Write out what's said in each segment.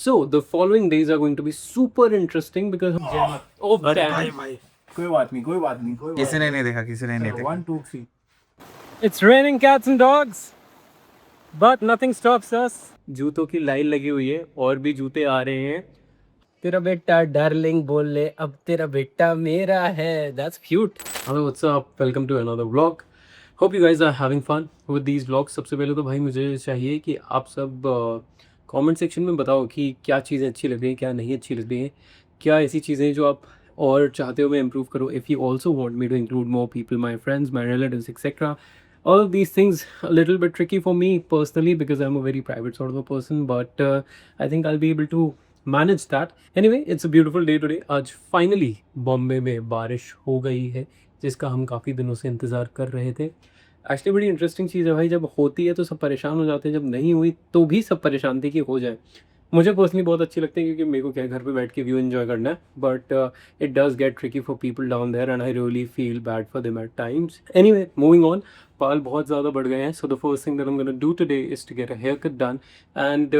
So the following days are going to be super interesting because oh damn. कोई बात नहीं किसी ने नहीं देखा किसी ने नहीं देखा 1 2 3 It's raining cats and dogs, but nothing stops us. जूतों की लाइन लगी हुई है और भी जूते आ रहे हैं. तेरा बेटा डार्लिंग बोल ले अब तेरा बेटा मेरा है. That's cute. Hello, what's up? Welcome to another vlog. Hope you guys are having fun with these vlogs. सबसे पहले तो भाई मुझे चाहिए कि आप सब कमेंट सेक्शन में बताओ कि क्या चीज़ें अच्छी लग रही हैं, क्या नहीं अच्छी लग रही हैं, क्या ऐसी चीज़ें जो आप और चाहते हो मैं इम्प्रूव करूँ. If you also want me to include more people, my friends, my relatives etcetera. All of these things a little bit tricky for me personally because I'm a very private sort of a person, but I think I'll be able to manage that. Anyway, it's a beautiful day today. आज finally Bombay में बारिश हो गई है जिसका हम काफ़ी दिनों से इंतज़ार कर रहे थे. एक्चुअली बड़ी इंटरेस्टिंग चीज़ है भाई, जब होती है तो सब परेशान हो जाते हैं, जब नहीं हुई तो भी सब परेशान थे कि हो जाए. मुझे पर्सनली बहुत अच्छी लगती है क्योंकि मेरे को क्या है, घर पे बैठ के व्यू एंजॉय करना है, but it does get tricky for people down there and I really feel bad for them at times. Anyway, moving on. बाल बहुत ज़्यादा बढ़ गए हैं, so the first thing that I am gonna do today is to get a haircut done. And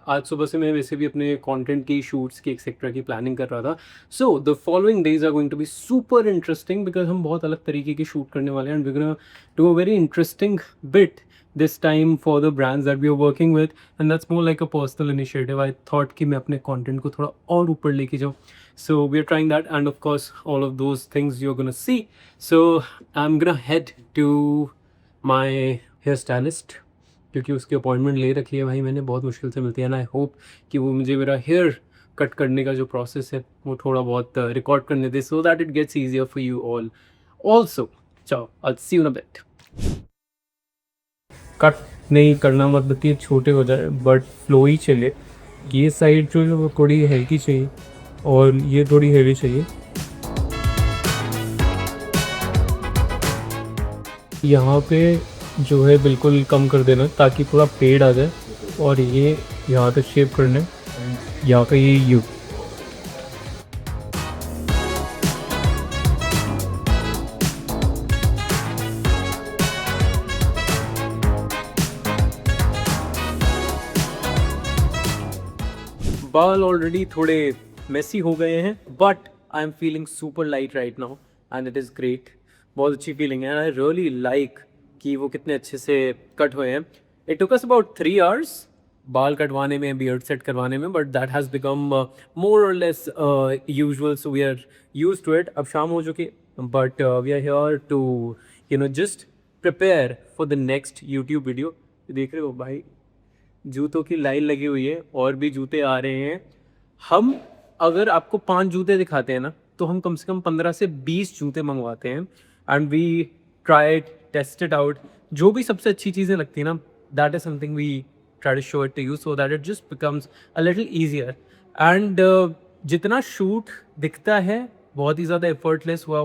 आज सुबह से मैं वैसे भी अपने कंटेंट की शूट्स की एक्सेट्रा की प्लानिंग कर रहा था. So the following days are going to be super interesting because हम बहुत अलग तरीके की शूट करने वाले हैं and we gonna do a very interesting bit this time for the brands that we are working with, and that's more like a personal initiative. I thought कि मैं अपने content को थोड़ा और ऊपर लेके जाऊँ. So we are trying that, and of course all of those things you're gonna see. So I'm gonna head to my hairstylist क्योंकि उसकी अपॉइंटमेंट ले रखी है भाई मैंने, बहुत मुश्किल से मिलती है. एंड आई होप कि वो मुझे मेरा हेयर कट करने का जो प्रोसेस है वो थोड़ा बहुत रिकॉर्ड करने दे, so that it gets easier for you all also. चलो, I see you in a bit. Cut नहीं करना मतलब कि छोटे हो जाए बट फ्लो ही चले. ये साइड जो है वो थोड़ी हल्की चाहिए और ये थोड़ी हेवी चाहिए. यहाँ पे जो है बिल्कुल कम कर देना ताकि पूरा पेड़ आ जाए, और ये यहाँ पे शेप करना है, यहाँ का ये यू. बाल ऑलरेडी थोड़े मेसी हो गए हैं but I am feeling super light right now and it is great. बहुत अच्छी फीलिंग है एंड आई रियली लाइक कि वो कितने अच्छे से कट हुए हैं. It took us about 3 hours बाल कटवाने में, बियर्ड सेट करवाने में, but that has become more और less usual, so we are use to it. अब शाम हो चुकी but we are here to just prepare for the next YouTube video. देख रहे हो भाई, जूतों की लाइन लगी हुई है और भी जूते आ रहे हैं. हम अगर आपको 5 जूते दिखाते हैं ना तो हम कम से कम 15 से 20 जूते मंगवाते हैं and we try test it out. जो भी सबसे अच्छी चीज़ें लगती हैं ना, that is something we try to show it to you so that it just becomes a little easier. And जितना शूट दिखता है बहुत ही ज़्यादा एफर्टलेस हुआ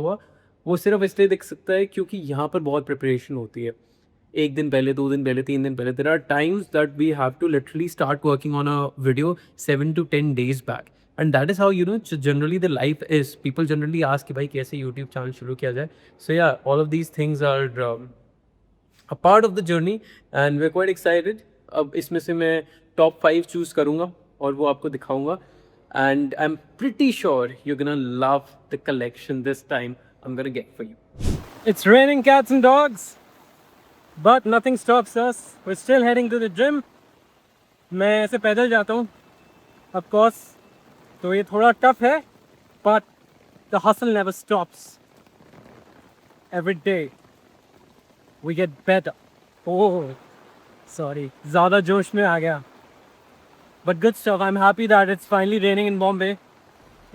वो सिर्फ इसलिए दिख सकता है क्योंकि यहाँ पर बहुत प्रिपरेशन होती है. 1 दिन पहले, 2 दिन पहले, 3 दिन पहले. There are times that we have to literally start working on a video 7 to 10 days back, and that is how generally the life is. People generally ask कि भाई कैसे यूट्यूब चैनल शुरू किया जाए. So yeah, all of these things are a part of the journey and we are quite excited. अब इसमें से मैं टॉप 5 चूज़ करूँगा और वो आपको दिखाऊँगा and I am pretty sure you gonna love the collection this time I am gonna get for you. It's raining cats and dogs but nothing stops us. We're still heading to the gym. मैं ऐसे पैदल जाता हूँ of course, तो ये थोड़ा tough है but the hustle never stops. Every day we get better. Oh sorry, ज़्यादा जोश में आ गया, but good stuff. I'm happy that it's finally raining in Bombay.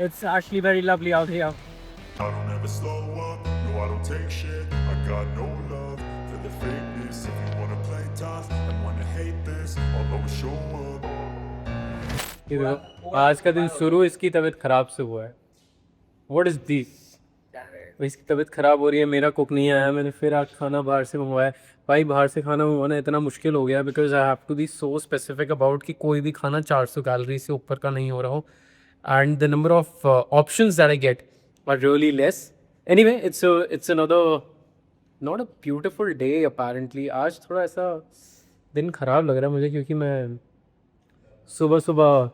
It's actually very lovely out here. I don't ever slow up, no I don't take shit. I got no love for the fakeness. If you wanna play tough and wanna hate this, I'll always show up. ये देखो, आज का दिन शुरू इसकी तबीयत ख़राब से हुआ है. What is this? इसकी तबीयत ख़राब हो रही है, मेरा कुक नहीं आया, मैंने फिर आज खाना बाहर से मंगवाया. भाई बाहर से खाना मंगवाना इतना मुश्किल हो गया because I have to be so specific about कि कोई भी खाना 400 कैलोरी से ऊपर का नहीं हो रहा हो and the number of options that I get are really less. Anyway, it's another not a beautiful day apparently. आज थोड़ा ऐसा दिन ख़राब लग रहा है मुझे क्योंकि मैं सुबह सुबह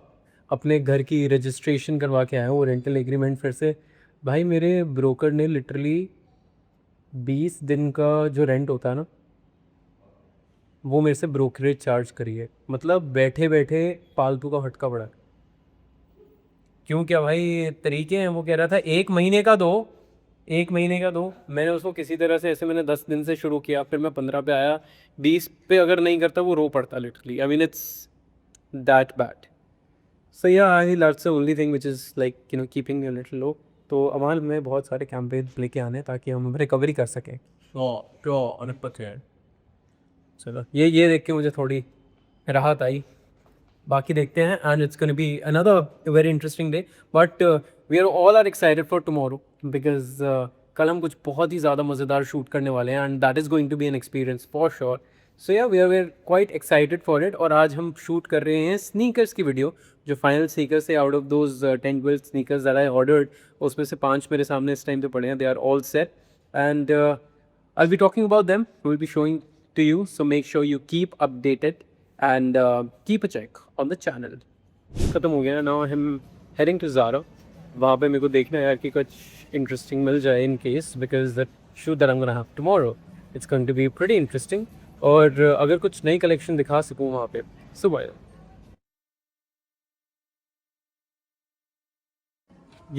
अपने घर की रजिस्ट्रेशन करवा के आया हूँ, रेंटल एग्रीमेंट फिर से। भाई मेरे ब्रोकर ने लिटरली 20 दिन का जो रेंट होता है ना, वो मेरे से ब्रोकरेज चार्ज करी है। मतलब बैठे बैठे फालतू का फटका पड़ा। क्यों, क्या भाई तरीके हैं? वो कह रहा था 1 महीने का दो, 1 महीने का दो। मैंने उसको किसी तरह से ऐसे, मैंने 10 दिन से शुरू किया, फिर मैं 15 पे आया, 20 पे अगर नहीं करता वो रो पड़ता literally. I mean it's that bad. So yeah I that's the only thing which is like you know keeping me a little low. तो अमाल में बहुत सारे कैंपेन लेके आने हैं ताकि हम रिकवरी कर सकें। चलो ये देख के मुझे थोड़ी राहत आई। बाकी देखते हैं, and it's gonna be another very interesting day, but we are all are excited for tomorrow because कल हम कुछ बहुत ही ज़्यादा मज़ेदार शूट करने वाले हैं, and that is going to be an experience for sure. So yeah we are quite excited for it. और आज हम शूट कर रहे हैं स्नीकर्स की वीडियो, जो फाइनल स्नीकर्स है out of those 10-12 sneakers that I ordered, उसमें से 5 मेरे सामने इस टाइम पे पड़े हैं। They are all set and I will be talking about them, will be showing to you, so make sure you keep updated and keep a check on the channel. ख़त्म हो गया। now I'm heading to Zara। वहाँ पे मेरे को देखना है यार कि कुछ interesting मिल जाए in case, because the shoot that I'm gonna have tomorrow, it's going to be pretty interesting। और अगर कुछ नई कलेक्शन दिखा सकूँ वहाँ पे सुबह।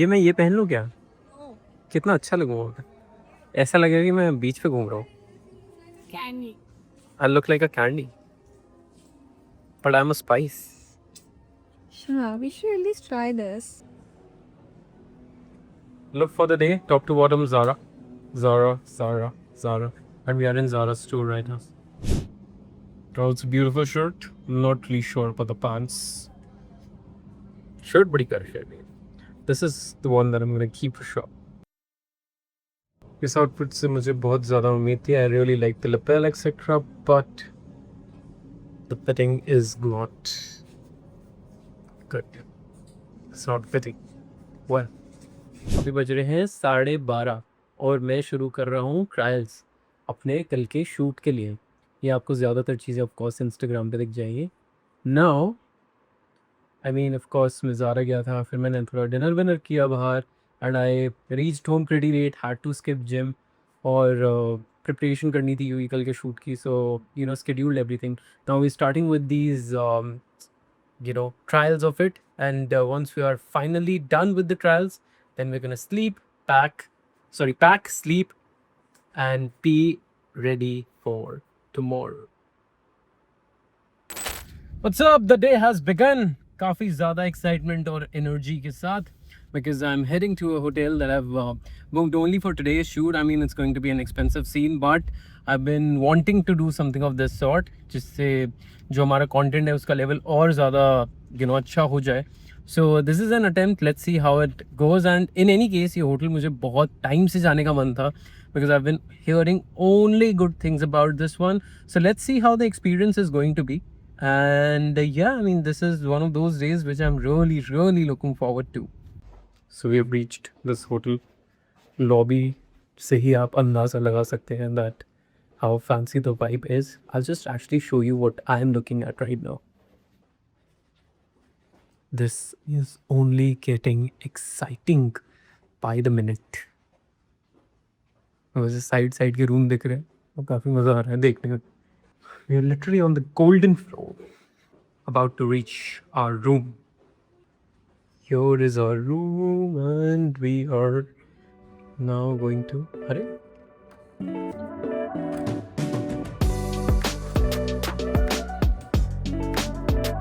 मैं ये पहन लूँ क्या? कितना अच्छा लगूँगा, ऐसा लगेगा कि मैं बीच पे घूम रहा हूँ। Candy. I look like a candy, but I'm a spice. Sure, we should at least try this. Look for the day, top to bottom, Zara. And we are in Zara store right now. Oh, it's a beautiful shirt. Not really sure about the pants. Shirt badi kar hai. This is the one that I'm gonna keep for sure. इस outfit से मुझे बहुत ज़्यादा उम्मीद थी। I really like the lapel etcetera, but the fitting is not good. It's not fitting well. अभी बज रहे हैं 12:30 और मैं शुरू कर रहा हूँ ट्रायल्स अपने कल के शूट के लिए। ये आपको ज़्यादातर चीज़ें ऑफकोर्स इंस्टाग्राम पे दिख जाएंगी। नाउ आई मीन ऑफकोर्स मैं ज़ारा गया था, फिर मैंने थोड़ा डिनर विनर किया बाहर, and I reached home pretty late, had to skip gym और preparation करनी थी क्योंकि कल के shoot की, so you know scheduled everything. Now we're starting with these you know trials of it, and once we are finally done with the trials, then we're gonna pack, sleep and be ready for tomorrow. What's up? The day has begun. काफ़ी ज़्यादा excitement और energy के साथ, because I'm heading to a hotel that I've booked only for today's shoot. I mean, it's going to be an expensive scene, but I've been wanting to do something of this sort, जिससे जो हमारा content है उसका level और ज़्यादा you know अच्छा हो जाए. So this is an attempt. Let's see how it goes. And in any case, ये hotel मुझे बहुत time से जाने का मन था, because I've been hearing only good things about this one. So let's see how the experience is going to be. And yeah, I mean, this is one of those days which I'm really looking forward to. So we have reached this hotel lobby. से ही आप अंदाज़ा लगा सकते हैं that how fancy the vibe is. I'll just actually show you what I am looking at right now. This is only getting exciting by the minute. वैसे side के room दिख रहे हैं और काफ़ी मज़ा आ रहा है देखने में। We are literally on the golden floor, about to reach our room. Here is our room, and we are now going to. Hare?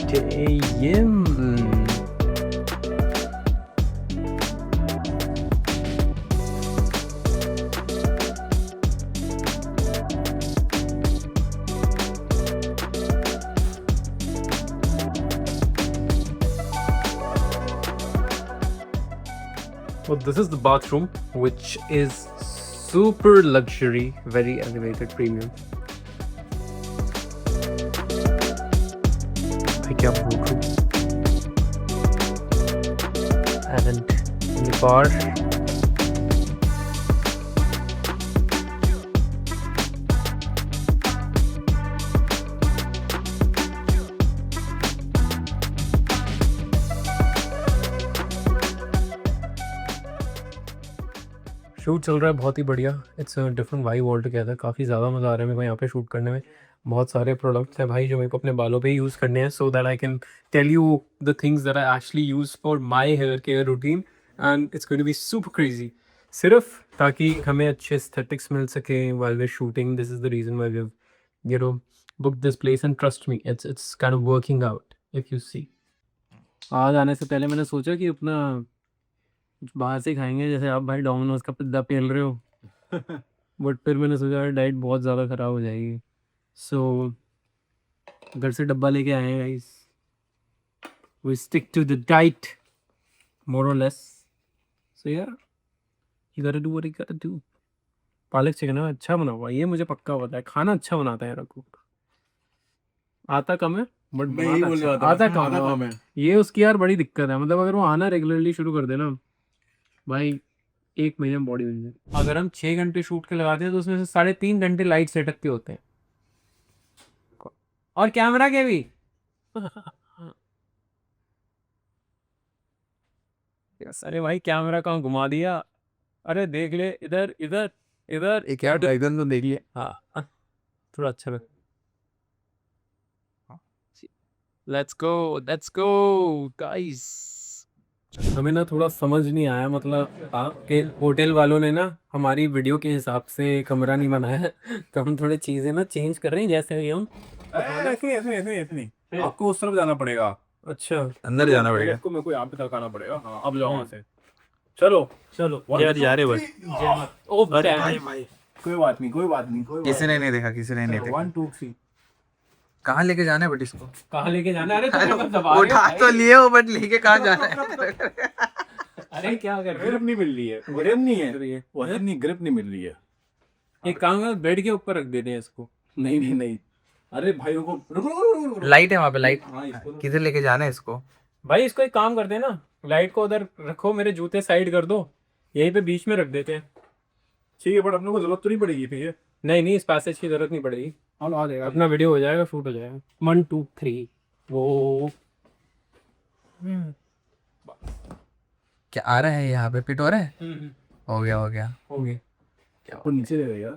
Damn. So this is the bathroom, which is super luxury, very elevated premium. Pick up bathroom. And the bar. Shoot चल रहा है बहुत ही बढ़िया. It's a different vibe all together. काफ़ी ज़्यादा मज़ा आ रहा है मेरे को यहाँ पे शूट करने में. बहुत सारे प्रोडक्ट्स हैं भाई जो मेरे को अपने बालों पे ही यूज़ करने हैं, so that I can tell you the things that I actually use for my hair care routine, and it's going to be super crazy. सिर्फ ताकि हमें अच्छे एस्थेटिक्स मिल सके while we're shooting. This is the reason why we've, you know, booked this place, and trust me, it's kind of working out if you see. आज आने से पहले मैंने सोचा कि अपना कुछ बाहर से खाएंगे, जैसे आप भाई डोमिनोज का पिज्ज़ा पेल रहे हो. बट फिर मैंने सोचा डाइट बहुत ज़्यादा ख़राब हो जाएगी, सो घर से डब्बा लेके आए हैं guys. We stick to the diet more और लेस. सो यार, you gotta do what you gotta do. पालक चिकन है अच्छा बना हुआ, ये मुझे पक्का पता है. खाना अच्छा बनाता है यार कुक. आता कम है बट मैं यही बोलने वाला था, आता आता कम कम है. है। ये उसकी यार बड़ी दिक्कत है. मतलब अगर वो आना रेगुलरली शुरू कर देना भाई, 1 महीने में बॉडी बन जाए. अगर हम 6 घंटे शूट के लगाते हैं तो उसमें से 3.5 घंटे लाइट सेटअप के होते हैं और कैमरा के भी. अरे भाई कैमरा कहाँ घुमा दिया. अरे देख ले, इधर इधर इधर. एक यार ड्रैगन तो देखिए. हाँ थोड़ा अच्छा लग. Let's go guys. हमें ना थोड़ा समझ नहीं आया, मतलब कि होटल वालों ने ना हमारी वीडियो के हिसाब से कमरा नहीं बनाया है, तो हम थोड़ी चीज़ें ना चेंज कर रहे हैं. जैसे कि हम ऐसे आपको उस तरफ जाना पड़ेगा. अच्छा अंदर जाना पड़ेगा. मेरे को यहाँ पे तक आना पड़ेगा. हाँ अब जाओ वहाँ से. चलो यार जा रहे बस. ओ कोई बात नहीं कोई बात नहीं किसी ने नहीं देखा, किसी ने नहीं देखा. 1 2 3. कहाँ लेके जाना है बट इसको? कहाँ लेके जाना है? अरे तुम बस दबा रहे हो उठा भाई. तो लिए हो बट लेके कहाँ जाना है? अरे क्या कर रहे ग्रिप नहीं मिल रही है. ग्रिप नहीं है. हो? वजन नहीं, ग्रिप नहीं मिल रही है. एक काम कर, बेड के ऊपर रख देते हैं इसको. नहीं. अरे भाइयों को रुको. लाइट है वहाँ पे, लाइट. हाँ इसको किधर लेके जाना है इसको? भाई इसको एक काम करते हैं ना, लाइट को उधर रखो, मेरे जूते साइड कर दो, यहीं पे बीच में रख देते हैं. ठीक है बट अपने को जरूरत तो नहीं पड़ेगी फिर ये. नहीं इस पैसेज की जरूरत नहीं पड़ेगी. आ जाएगा. अपना वीडियो हो जाएगा, शूट हो जाएगा. 1 2 3 वो क्या आ रहा है यहाँ पे? पिट हो रहा है? हो गया हो गए. ऊपर नीचे ले गया.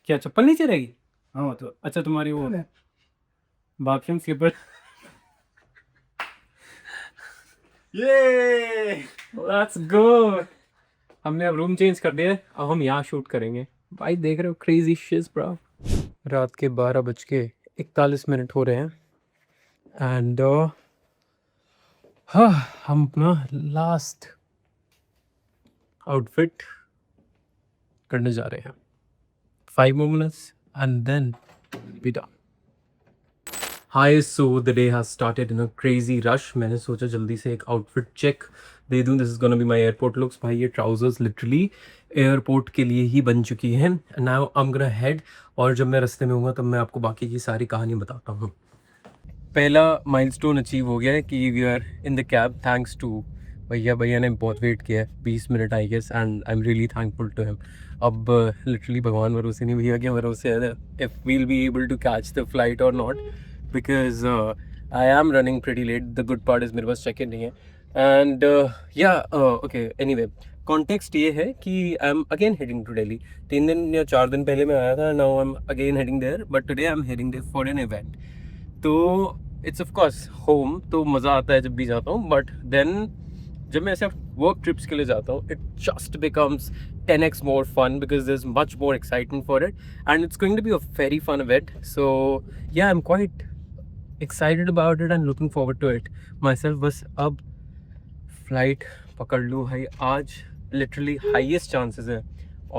क्या चप्पल नीचे रहेगी? हाँ तो अच्छा तुम्हारी वो बाथरूम स्लीपर. ये लेट्स गो. हमने अब रूम चेंज कर दिया है, अब हम यहाँ शूट करेंगे. भाई देख रहे हो क्रेजी शिट ब्रो. रात के 12:41 हो रहे हैं एंड हाँ हम अपना लास्ट आउटफिट करने जा रहे हैं. 5 more minutes and then be done. Hi, so the day has started in a crazy rush. मैंने सोचा जल्दी से एक आउटफिट चेक दे दूँ. This is gonna be my airport looks. भाई ये ट्राउजर्स लिटरली एयरपोर्ट के लिए ही बन चुकी हैं. Now I am gonna head, और जब मैं रास्ते में हूँगा तब मैं आपको बाकी की सारी कहानी बताता हूँ. पहला माइलस्टोन अचीव हो गया है कि we are in the cab thanks to भैया ने बहुत वेट किया है, 20 minute I guess, and I am really thankful to him. अब लिटरली भगवान भरोसे नहीं, भैया के भरोसे है if we'll be able to catch the flight और not, because I am running pretty late. The good part is मेरे पास चेक इन नहीं है. एंड या ओके एनीवे कॉन्टेक्स्ट ये है कि I am again heading to Delhi. 3 दिन या 4 दिन पहले मैं आया था. Now I am again heading there, but today I am heading there for an event. तो इट्स ऑफ कोर्स होम, तो मज़ा आता है जब भी जाता हूँ, बट देन जब मैं ऐसे वर्क ट्रिप्स के लिए जाता हूँ, it just becomes 10x more fun because there's much more excitement for it, and it's going to be a very fun event. So yeah, I'm quite excited about it and looking forward to it myself. बस अब flight पकड़ लूँ भाई. आज literally highest chances है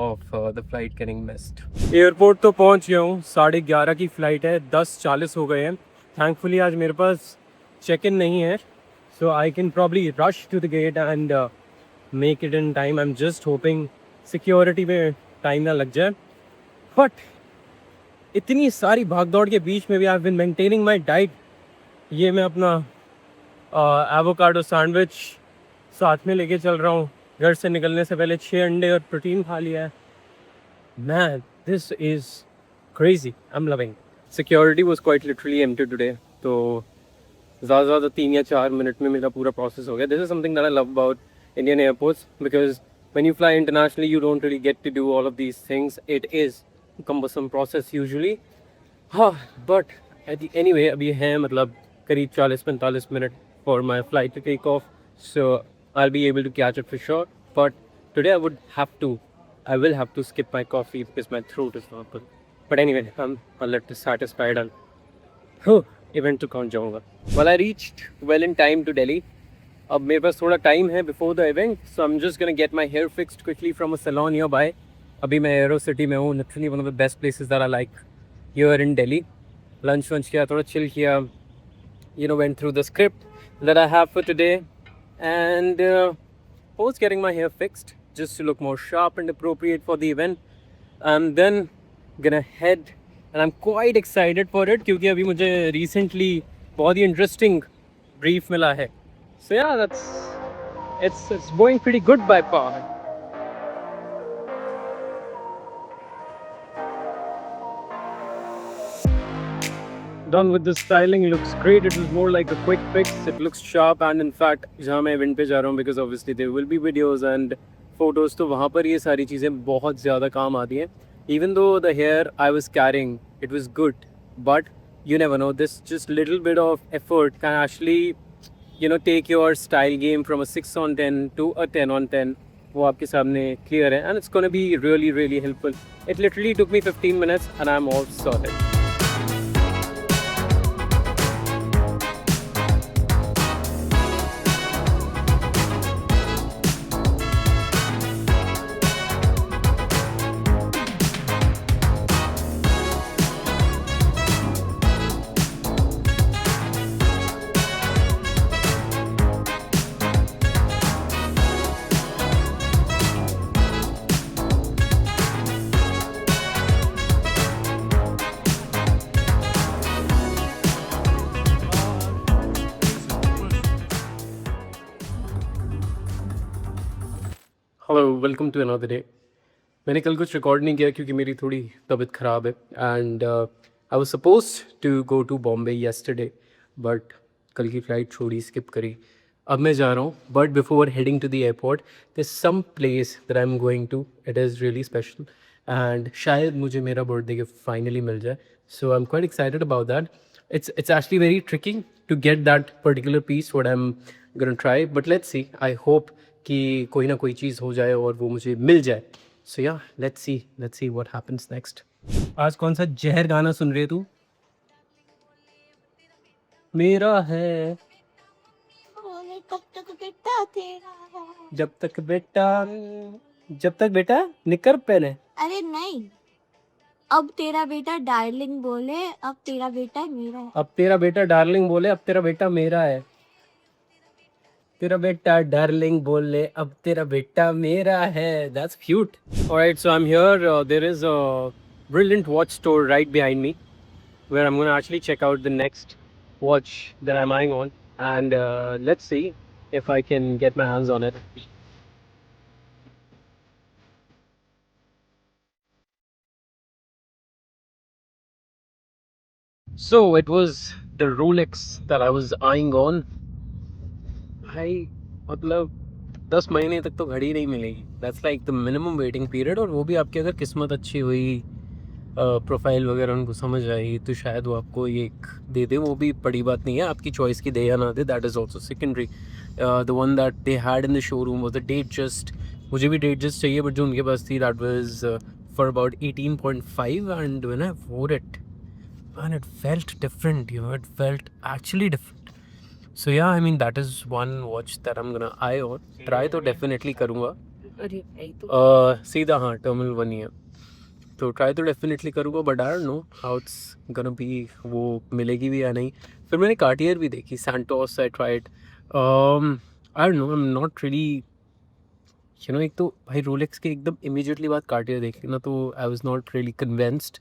of the flight getting missed. Airport तो पहुँच गया हूँ. 11:30 की फ़्लाइट है, 10:40 हो गए हैं. थैंकफुली आज मेरे पास चेक इन नहीं है, so I can probably rush to the gate and make it in time. I'm just hoping security में time ना लग जाए. But इतनी सारी भागदौड़ के बीच में भी I've been maintaining my diet. ये मैं अपना एवोकाडो सैंडविच साथ में लेके चल रहा हूँ. घर से निकलने से पहले 6 अंडे और प्रोटीन खा लिया है. Man, this is crazy. I'm loving. Security was quite literally empty today. तो ज़्यादा से ज़्यादा 3 या 4 मिनट में मेरा पूरा प्रोसेस हो गया. This is something that I love about Indian airports, because when you fly internationally, you don't really get to do all of these things. It is a cumbersome process usually. हाँ, but anyway, अभी है मतलब करीब 40-45 minute for my flight to take off, so I'll be able to catch it for sure. But today I will have to skip my coffee because my throat is not good. But anyway, I'm a little satisfied and event to पहुंच जाऊंगा. Well, I reached well in time to Delhi. अब मेरे पास थोड़ा time है before the event, so I am just gonna get my hair fixed quickly from a salon nearby. अभी मैं Aerocity में हूँ, literally one of the best places that I like here in Delhi. Lunch वंच किया, थोड़ा chill किया, you know, went through the script that I have for today, and was getting my hair fixed just to look more sharp and appropriate for the event. And then gonna head, and I'm quite excited for it क्योंकि अभी मुझे recently बहुत ही interesting brief मिला है. So yeah, it's going pretty good by far. Done with the styling, looks great. It was more like a quick fix. It looks sharp, and in fact, जहाँ मैं event पे जा रहा हूँ, because obviously there will be videos and photos, तो वहाँ पर ये सारी चीज़ें बहुत ज़्यादा काम आती हैं. Even though the hair I was carrying, it was good, but you never know. This just little bit of effort can actually, you know, take your style game from a 6 on 10 to a 10 on 10. वो आपके सामने clear है, and it's gonna be really, really helpful. It literally took me 15 minutes, and I'm all sorted. Hello, welcome to another day. मैंने कल कुछ record नहीं किया क्योंकि मेरी थोड़ी तबीयत ख़राब है, and I was supposed to go to Bombay yesterday, but कल की फ़्लाइट छोड़ी, स्किप करी. अब मैं जा रहा हूँ, but before heading to the airport there some place that I am going to. It is really special, and शायद मुझे मेरा बर्थडे गिफ्ट फाइनली मिल जाए. So I am quite excited about that. It's actually very tricky to get that particular piece what I'm gonna try, but let's see. I hope कि कोई ना कोई चीज़ हो जाए और वो मुझे मिल जाए. So yeah, let's see what happens next. आज कौन सा जहर गाना सुन रहे तू? मेरा है कब तक बेटा तेरा. जब तक बेटा निकर पहने. अरे नहीं, अब तेरा बेटा डार्लिंग बोले, अब तेरा बेटा मेरा है. अब तेरा बेटा डार्लिंग बोले, अब तेरा बेटा मेरा है. तेरा बेटा डार्लिंग बोले, अब तेरा बेटा मेरा है. That's cute. Alright, so I'm here. There is a brilliant watch store right behind me, where I'm gonna actually check out the next watch that I'm eyeing on, and let's see if I can get my hands on it. So it was the Rolex that I was eyeing on. भाई मतलब 10 महीने तक तो घड़ी नहीं मिलेगी. That's like the minimum waiting period. और वो भी आपकी अगर किस्मत अच्छी हुई, प्रोफाइल वगैरह उनको समझ आई, तो शायद वो आपको ये एक दे दे. वो भी बड़ी बात नहीं है, आपकी चॉइस की दे या ना दे, that is also secondary. The one that they had in the showroom was the date just. मुझे भी डेट जस्ट चाहिए, बट जो उनके पास थी that was for about 18.5, and when I वोर it, and it felt different, you know, it felt actually different. So yeah, I mean that is one watch that I'm gonna eye on. Try तो definitely करूँगा. अरे नहीं तो सीधा हाँ terminal 1 ही है, तो ट्राई तो डेफिनेटली करूँगा, but I don't know how it's gonna B, वो मिलेगी भी या नहीं. फिर मैंने कार्टियर भी देखी, Santos. I tried, I don't know, I am not really, you know. एक तो भाई रोलेक्स के एकदम इमीडिएटली बाद कार्टियर देखी ना, तो I was not really convinced.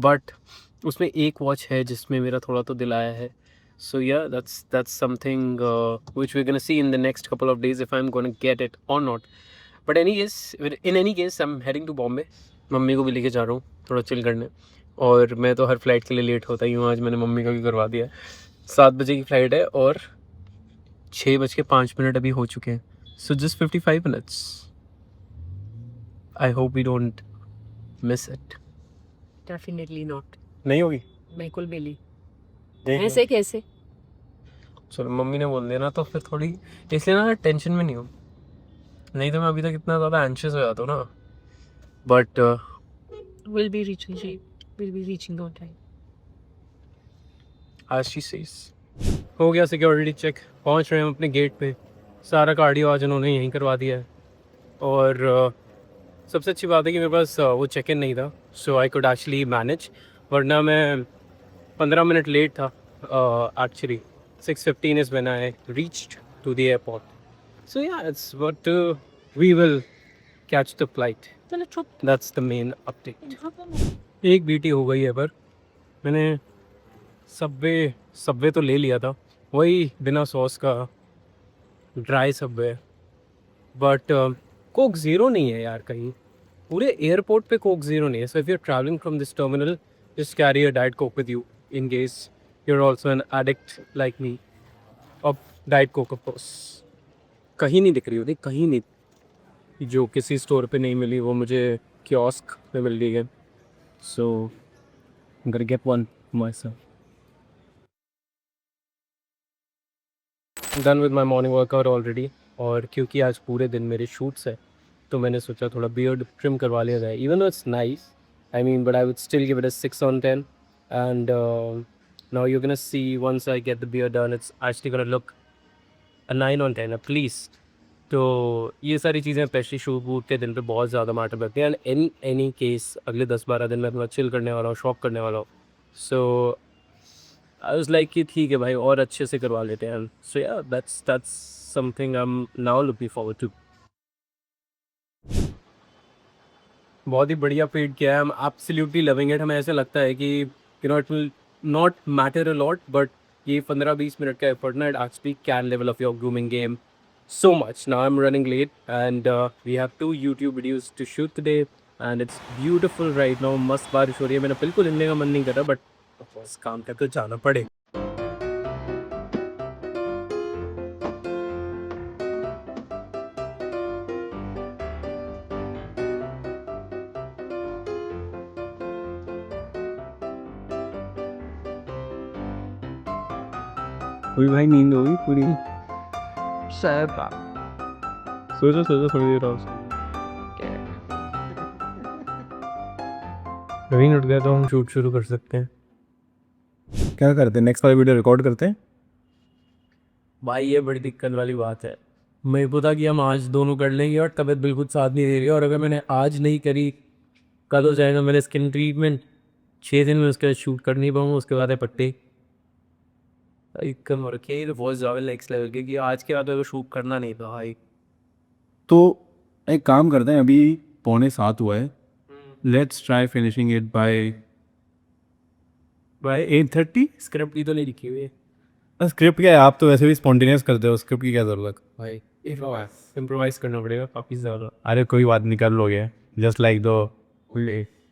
But उसमें एक वॉच है जिसमें मेरा थोड़ा तो दिल आया है. So yeah, that's something which we're gonna see in the next couple of days if I'm gonna get it or not. But in any case, I'm heading to Bombay. Mummy को भी लेके जा रहा हूँ थोड़ा चिल करने, और मैं तो हर फ्लाइट के लिए लेट होता ही हूँ. आज मैंने मम्मी का भी करवा दिया. 7 बजे की फ़्लाइट है और 6:05 अभी हो चुके हैं. So just 55 minutes. I hope we don't miss it. Definitely not, नहीं होगी? बिल्कुल भी नहीं। देख ऐसे कैसे? चलो मम्मी ने बोल दिया ना तो फिर थोड़ी इसलिए ना टेंशन में नहीं हूँ, नहीं तो मैं अभी तक इतना ज़्यादा एंशियस हो जाता हूँ ना, but will be reaching on time. आज शी सेज हो गया सिक्योरिटी चेक, पहुँच रहे हैं हम अपने गेट पे, सारा कार्डियो आज उन्होंने यहीं करवा दिया है। और सबसे अच्छी बात है कि मेरे पास वो चेक इन नहीं था, सो आई कुड एक्चुअली मैनेज, वरना मैं 15 मिनट लेट था। Actually 6:15 is when I reached to the airport. So yeah, it's what we will catch the flight. चलो चुप। That's the main update. एक बीटी हो गई है, पर मैंने सबवे तो ले लिया था, वही बिना सॉस का dry Subway, but Coke zero नहीं है यार कहीं, पूरे एयरपोर्ट पे कोक ज़ीरो नहीं है। So if you are travelling from this terminal, just carry a diet Coke with you in case you are also an addict like me of diet Coke. Of course कहीं नहीं दिख रही होती, कहीं नहीं, जो किसी स्टोर पे नहीं मिली वो मुझे कियोस्क में मिल गई है। सो got get one myself. Done with my morning workout already. और क्योंकि आज पूरे दिन मेरे शूट्स है तो मैंने सोचा थोड़ा बियर्ड ट्रिम करवा लिया जाए, even though it's nice, I mean, but I would still give it a 6/10 and now you gonna see once I get the beard done it's actually gonna look a 9/10 at least. तो ये सारी चीज़ें specially shoot वूट के दिन पे बहुत ज़्यादा मैटर करती हैं, एंड इन एनी केस अगले 10-12 दिन मैं अपना चिल करने वाला हूँ, शॉप करने वाला हूँ। सो आई वाज लाइक कि ठीक है भाई और अच्छे से करवा लेते हैं। So yeah that's something I am now looking forward to. बहुत ही बढ़िया फीड किया है, I am absolutely loving it. हमें ऐसा लगता है कि you know it will not matter a lot, but ये 15-20 मिनट का एफर्ट ना, it actually can level of your grooming game so much. Now I'm running late and we have 2 YouTube videos to shoot today and it's beautiful right now. मस्त बारिश हो रही है, मैंने बिल्कुल हिलने का मन नहीं कर रहा, बट ऑफ कोर्स काम करके तो जाना पड़ेगा। कोई भाई नींद होगी पूरी, सोचो थोड़ी देर और। रवीन उठ गया तो हम शूट शुरू कर सकते हैं। क्या करते हैं, नेक्स्ट वाली वीडियो रिकॉर्ड करते हैं। भाई ये बड़ी दिक्कत वाली बात है, मैं पता कि हम आज दोनों कर लेंगे और तबीयत बिल्कुल साथ नहीं दे रही, और अगर मैंने आज नहीं करी कल हो जाएगा मेरे स्किन ट्रीटमेंट, 6 दिन में उसके बाद शूट कर नहीं पाऊँगा, उसके बाद है पट्टे। कम रखिए, ये तो बहुत ज़्यादा नेक्स्ट लेवल के कि आज के बाद अगर शूट करना नहीं था भाई। तो एक काम करते हैं, अभी 6:45 हुआ है, let's try finishing it by 8:30। Script ही तो नहीं लिखी हुई है स्क्रिप्ट क्या है, आप तो वैसे भी स्पॉन्टेनियस करते हो, स्क्रिप्ट की क्या ज़रूरत। भाई, इम्प्रोवाइज करना पड़ेगा काफ़ी ज़्यादा। अरे कोई बात नहीं, कर लोगे, just like the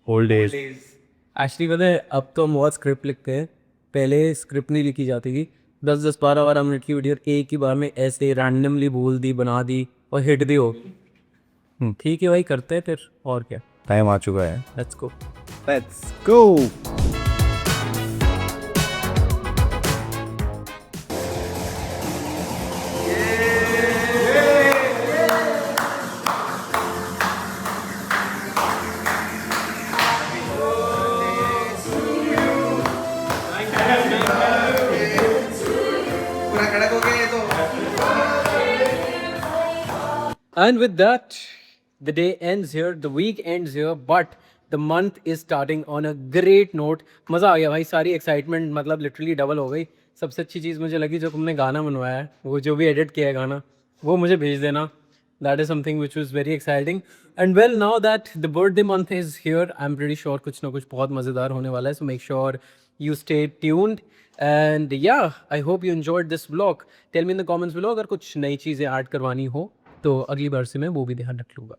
old days. Actually पता है अब तो हम बहुत स्क्रिप्ट लिखते हैं, पहले स्क्रिप्ट नहीं लिखी जाती थी, 10-10, 12-12 मिनट की वीडियो एक ही बार में ऐसे रैंडमली बोल दी, बना दी और हिट दी हो। ठीक है भाई, करते हैं फिर, और क्या, टाइम आ चुका है, let's go. Let's go. And with that, the day ends here, the week ends here, but the month is starting on a great note. मज़ा आ गया भाई, सारी एक्साइटमेंट मतलब लिटरली डबल हो गई। सबसे अच्छी चीज़ मुझे लगी जो तुमने गाना बनवाया है, वो जो भी एडिट किया है गाना, वो मुझे भेज देना। That is something which was very exciting. And well, now that the birthday month is here, I'm pretty sure कुछ ना कुछ बहुत मज़ेदार होने वाला है. So make sure you stay tuned. And yeah, I hope you enjoyed this vlog. Tell me in the comments below अगर कुछ नई चीज़ें ऐड करवानी हो तो अगली बार से मैं वो भी ध्यान रख लूँगा.